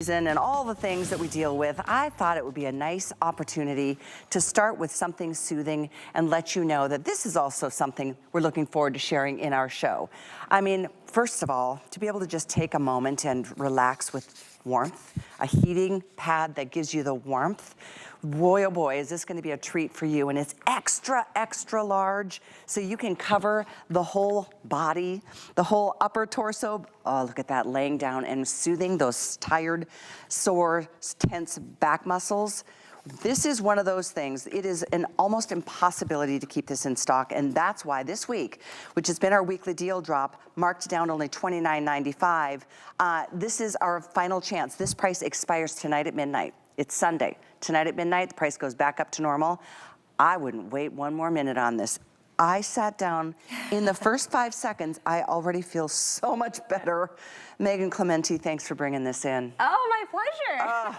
And all the things that we deal with, I thought it would be a nice opportunity to start with something soothing and let you know that this is also something we're looking forward to sharing in our show. I mean, first of all, to be able to just take a moment and relax with warmth, a heating pad that gives you the warmth. Boy, oh boy, is this going to be a treat for you. And it's extra, extra large, so you can cover the whole body, the whole upper torso. Oh, look at that, laying down and soothing those tired, sore, tense back muscles. This is one of those things. It is an almost impossibility to keep this in stock, and that's why this week, which has been our weekly deal drop, marked down only $29.95, this is our final chance. This price expires tonight at midnight. It's Sunday. Tonight at midnight, the price goes back up to normal. I wouldn't wait one more minute on this. I sat down. In the first 5 seconds, I already feel so much better. Megan Clementi, thanks for bringing this in. Oh, my pleasure.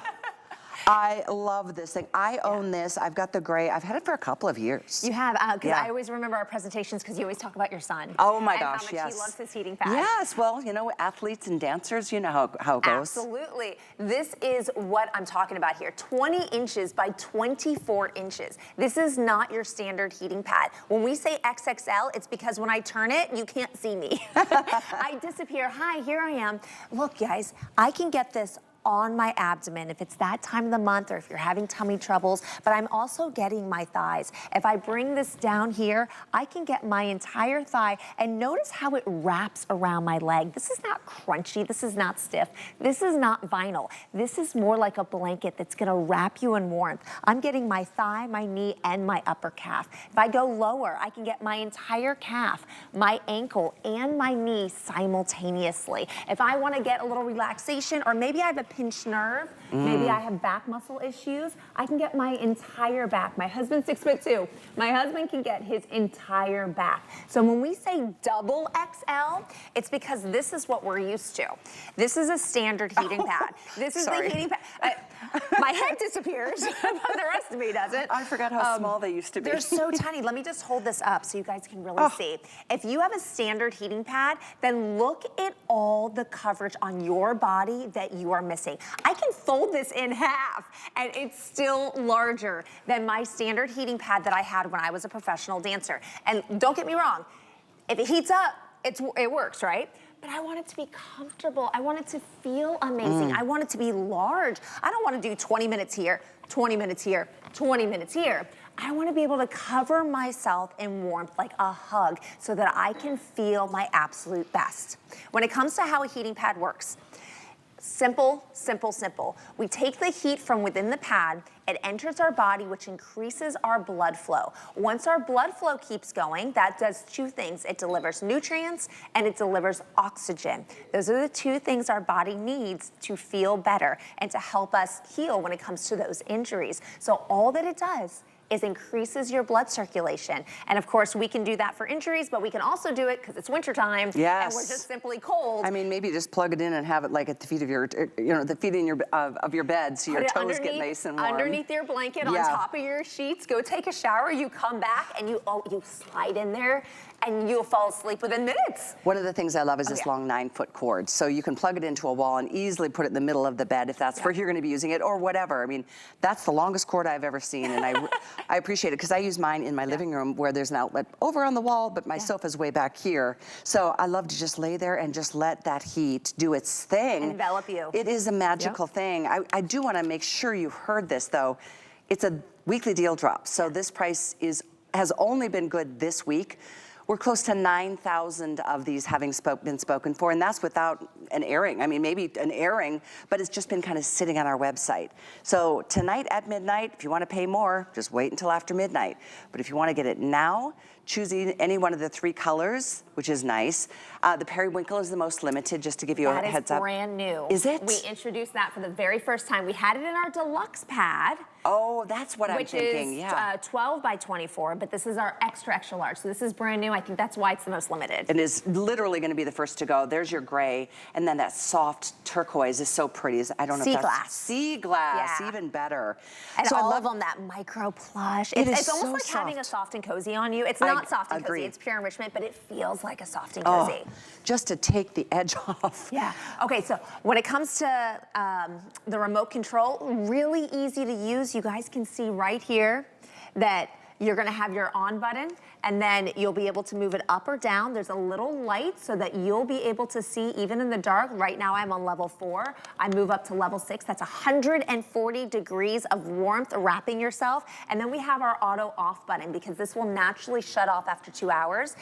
I love this thing. I own this. I've got the gray. I've had it for a couple of years. You have, because I always remember our presentations because you always talk about your son. Oh my gosh, how much he loves his heating pad. Yes, well, you know, athletes and dancers, you know how it goes. Absolutely. This is what I'm talking about here. 20 inches by 24 inches. This is not your standard heating pad. When we say XXL, it's because when I turn it, you can't see me. I disappear. Hi, here I am. Look, guys, I can get this on my abdomen if it's that time of the month or if you're having tummy troubles, but I'm also getting my thighs. If I bring this down here, I can get my entire thigh, and notice how it wraps around my leg. This is not crunchy, this is not stiff, this is not vinyl. This is more like a blanket that's gonna wrap you in warmth. I'm getting my thigh, my knee, and my upper calf. If I go lower, I can get my entire calf, my ankle, and my knee simultaneously. If I wanna get a little relaxation, or maybe I have a pinched nerve, maybe I have back muscle issues, I can get my entire back. My husband's 6'2". My husband can get his entire back. So when we say double XL, it's because this is what we're used to. This is a standard heating pad. This is the heating pad. My head disappears, but the rest of me doesn't. I forgot how small they used to be. They're so tiny. Let me just hold this up so you guys can really see. If you have a standard heating pad, then look at all the coverage on your body that you are missing. I can fold this in half and it's still larger than my standard heating pad that I had when I was a professional dancer. And don't get me wrong, if it heats up, it works, right? But I want it to be comfortable. I want it to feel amazing. I want it to be large. I don't want to do 20 minutes here, 20 minutes here, 20 minutes here. I want to be able to cover myself in warmth like a hug so that I can feel my absolute best. When it comes to how a heating pad works, simple, simple, simple. We take the heat from within the pad, it enters our body, which increases our blood flow. Once our blood flow keeps going, that does two things. It delivers nutrients and it delivers oxygen. Those are the two things our body needs to feel better and to help us heal when it comes to those injuries. So all that it does is increases your blood circulation. And of course, we can do that for injuries, but we can also do it because it's wintertime and we're just simply cold. I mean, maybe just plug it in and have it like at the feet of your, you know, the feet in your, of your bed so your toes get nice and warm. Underneath your blanket, on top of your sheets, go take a shower, you come back and you slide in there and you'll fall asleep within minutes. One of the things I love is this long 9-foot cord. So you can plug it into a wall and easily put it in the middle of the bed if that's where you're gonna be using it or whatever. I mean, that's the longest cord I've ever seen, and I appreciate it because I use mine in my living room where there's an outlet over on the wall, but my sofa's way back here. So I love to just lay there and just let that heat do its thing. Envelop you. It is a magical thing. I do wanna make sure you heard this though. It's a weekly deal drop. So this price has only been good this week. We're close to 9,000 of these having been spoken for, and that's without an airing. I mean, maybe an airing, but it's just been kind of sitting on our website. So tonight at midnight, if you want to pay more, just wait until after midnight. But if you want to get it now, choose any one of the 3 colors, which is nice. The periwinkle is the most limited, just to give you a heads up. That is brand new. Is it? We introduced that for the very first time. We had it in our deluxe pad. Oh, that's what I'm thinking, which is 12 by 24, but this is our extra, extra large. So this is brand new. I think that's why it's the most limited. It is literally going to be the first to go. There's your gray, and then that soft turquoise is so pretty. I don't know if that's glass. Sea glass, Yeah. even better. And so all I love of them, that micro plush. It is It's almost so like having a soft. soft and cozy on you. It's not soft and agree. cozy, it's pure enrichment, but it feels like a soft and cozy. Just to take the edge off. Yeah. Okay, so when it comes to the remote control, really easy to use. You guys can see right here that you're gonna have your on button, and then you'll be able to move it up or down. There's a little light so that you'll be able to see even in the dark. Right now I'm on level 4. I move up to level 6. That's 140 degrees of warmth wrapping yourself. And then we have our auto off button because this will naturally shut off after 2 hours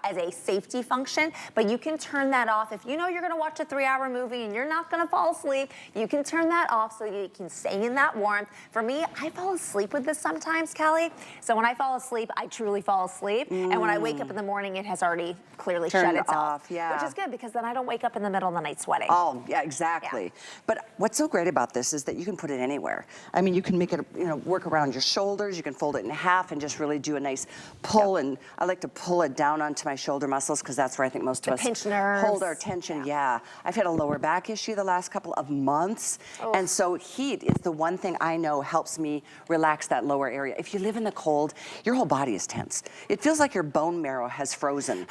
as a safety function. But you can turn that off. If you know you're gonna watch a 3-hour movie and you're not gonna fall asleep, you can turn that off so you can stay in that warmth. For me, I fall asleep with this sometimes, Callie. So when I fall asleep, I truly fall asleep. And when I wake up in the morning, it has already clearly shut itself off, yeah. which is good because then I don't wake up in the middle of the night sweating. Oh, yeah, exactly. Yeah. But what's so great about this is that you can put it anywhere. I mean, you can make it, work around your shoulders. You can fold it in half and just really do a nice pull. And I like to pull it down onto my shoulder muscles because that's where I think most of us pinch nerves. hold our tension. Yeah. I've had a lower back issue the last couple of months. Oh. And so heat is the one thing I know helps me relax that lower area. If you live in the cold, your whole body is tense. It feels like your bone marrow has frozen.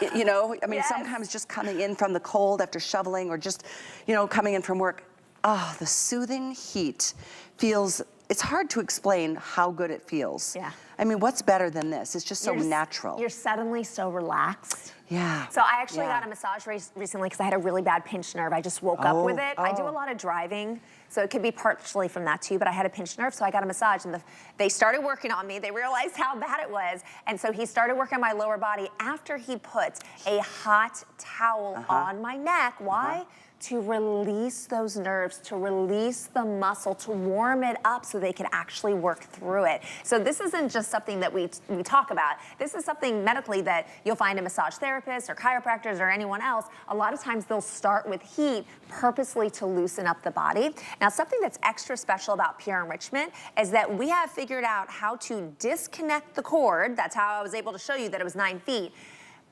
I mean, Yes. sometimes just coming in from the cold after shoveling or just, coming in from work, the soothing heat feels, it's hard to explain how good it feels. Yeah. I mean, what's better than this? It's just so natural. You're suddenly so relaxed. Yeah. So I actually got a massage recently because I had a really bad pinched nerve. I just woke up with it. I do a Oh. lot of driving, so it could be partially from that too, but I had a pinched nerve, so I got a massage, and they started working on me. They realized how bad it was, and so he started working on my lower body after he put a hot towel on my neck. Why? To release those nerves, to release the muscle, to warm it up so they can actually work through it. So this isn't just something that we talk about. This is something medically that you'll find a massage therapist or chiropractors or anyone else. A lot of times they'll start with heat purposely to loosen up the body. Now, something that's extra special about Pure Enrichment is that we have figured out how to disconnect the cord. That's how I was able to show you that it was 9 feet.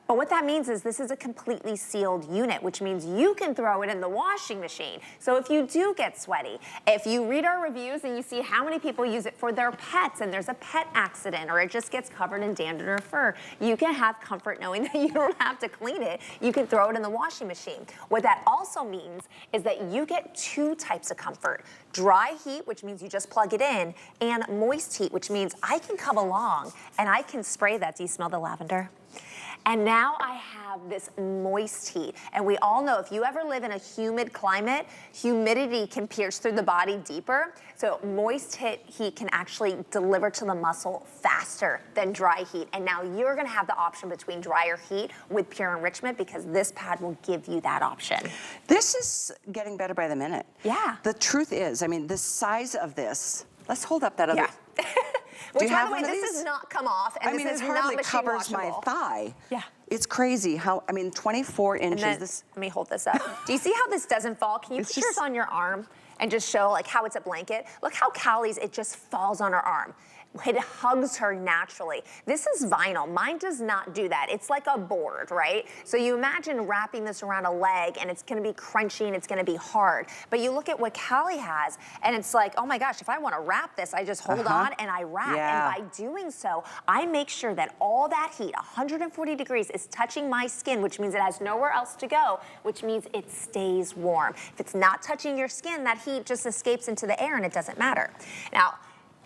But what that means is this is a completely sealed unit, which means you can throw it in the washing machine. So if you do get sweaty, if you read our reviews and you see how many people use it for their pets and there's a pet accident or it just gets covered in dander or fur, you can have comfort knowing that you don't have to clean it. You can throw it in the washing machine. What that also means is that you get 2 types of comfort. Dry heat, which means you just plug it in, and moist heat, which means I can come along and I can spray that. Do you smell the lavender? And now I have this moist heat. And we all know if you ever live in a humid climate, humidity can pierce through the body deeper. So moist heat can actually deliver to the muscle faster than dry heat. And now you're gonna have the option between drier heat with Pure Enrichment because this pad will give you that option. This is getting better by the minute. Yeah. The truth is, I mean, the size of this, let's hold up that other. Yeah. Do Which, you by have the way, one of this these? does not come off, and I mean, this it is not hardly machine covers my washable. thigh. Yeah. It's crazy how, 24 And inches. then, This, let me hold this up. Do you see how this doesn't fall? Can you It's put yours just- on your arm and just show like how it's a blanket? Look how Callie's, it just falls on her arm. It hugs her naturally. This is vinyl. Mine does not do that. It's like a board, right? So you imagine wrapping this around a leg and it's gonna be crunchy and it's gonna be hard. But you look at what Callie has and it's like, oh my gosh, if I wanna wrap this, I just hold on and I wrap. Yeah. And by doing so, I make sure that all that heat, 140 degrees, is touching my skin, which means it has nowhere else to go, which means it stays warm. If it's not touching your skin, that heat just escapes into the air and it doesn't matter. Now,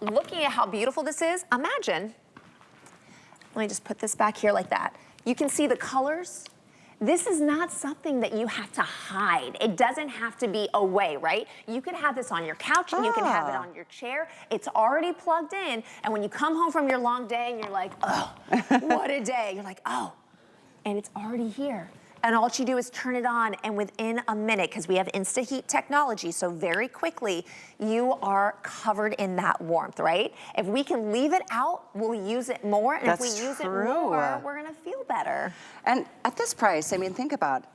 looking at how beautiful this is, imagine, let me just put this back here like that. You can see the colors. This is not something that you have to hide. It doesn't have to be away, right? You could have this on your couch and you can have it on your chair. It's already plugged in. And when you come home from your long day and you're like, oh, what a day. You're like, oh, and it's already here. And all you do is turn it on, and within a minute, because we have InstaHeat technology, so very quickly, you are covered in that warmth, right? If we can leave it out, we'll use it more, and if we use it more, we're gonna feel better. and at this price, think about,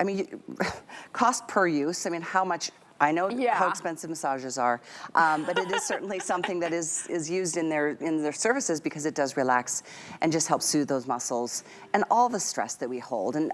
cost per use, how much I know Yeah. how expensive massages are, but it is certainly something that is used in their services because it does relax and just help soothe those muscles and all the stress that we hold and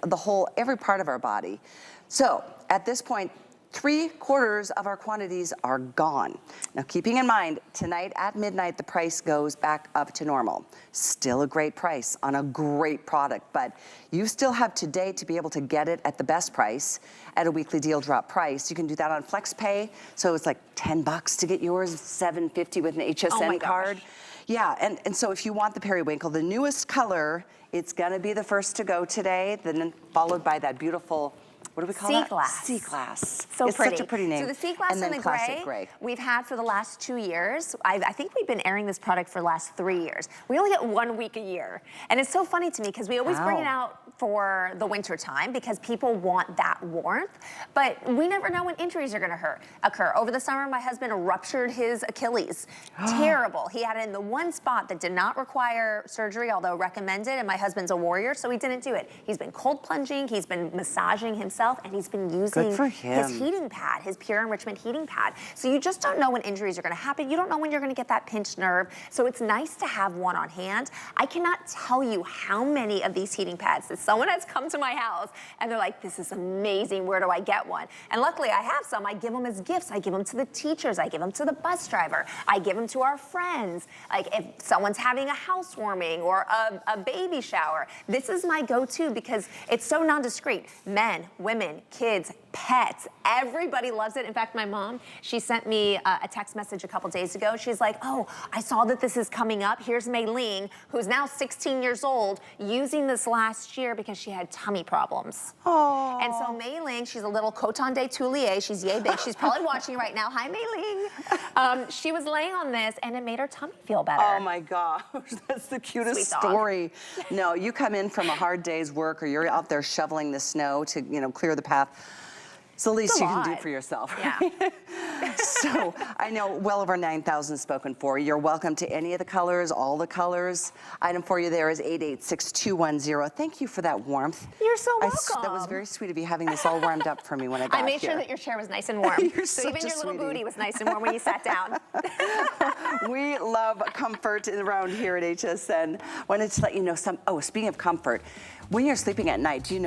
every part of our body. So at this point, 3/4 of our quantities are gone. Now, keeping in mind, tonight at midnight, the price goes back up to normal. Still a great price on a great product, but you still have today to be able to get it at the best price at a weekly deal drop price. You can do that on FlexPay, so it's like $10 to get yours, $7.50 with an HSN card. Yeah, and so if you want the periwinkle, the newest color, it's gonna be the first to go today, then followed by that beautiful, what do we call that? Sea glass. Sea glass. So it's pretty. Such a pretty name. So the sea glass and then the classic gray, we've had for the last 2 years. I think we've been airing this product for the last 3 years. We only get 1 week a year. And it's so funny to me because we always bring it out for the winter time because people want that warmth, but we never know when injuries are gonna occur. Over the summer, my husband ruptured his Achilles. Terrible. He had it in the one spot that did not require surgery, although recommended, and my husband's a warrior, so he didn't do it. He's been cold plunging, he's been massaging himself, and he's been using his heating pad, his Pure Enrichment heating pad. So you just don't know when injuries are gonna happen. You don't know when you're gonna get that pinched nerve. So it's nice to have one on hand. I cannot tell you how many of these heating pads that someone has come to my house and they're like, this is amazing, where do I get one? And luckily I have some. I give them as gifts. I give them to the teachers. I give them to the bus driver. I give them to our friends. Like if someone's having a housewarming or a baby shower, this is my go-to because it's so non-discreet. Men, women, kids, pets, everybody loves it. In fact, my mom, she sent me a text message a couple days ago. She's like, oh, I saw that this is coming up. Here's Mei Ling, who's now 16 years old, using this last year because she had tummy problems. Oh. And so Mei Ling, she's a little coton de Toulier. She's yay big. She's probably watching right now. Hi, Mei Ling. She was laying on this and it made her tummy feel better. Oh my gosh, that's the cutest story. No, you come in from a hard day's work or you're out there shoveling the snow to, clear the path. It's the least you can do for yourself. Right? Yeah. So I know well over 9,000 spoken for. You're welcome to any of the colors, all the colors. Item for you there is 886210. Thank you for that warmth. You're so welcome. That was very sweet of you having this all warmed up for me when I got here. I made sure that your chair was nice and warm. So even your little booty was nice and warm when you sat down. We love comfort around here at HSN. Wanted to let you know speaking of comfort, when you're sleeping at night, do you know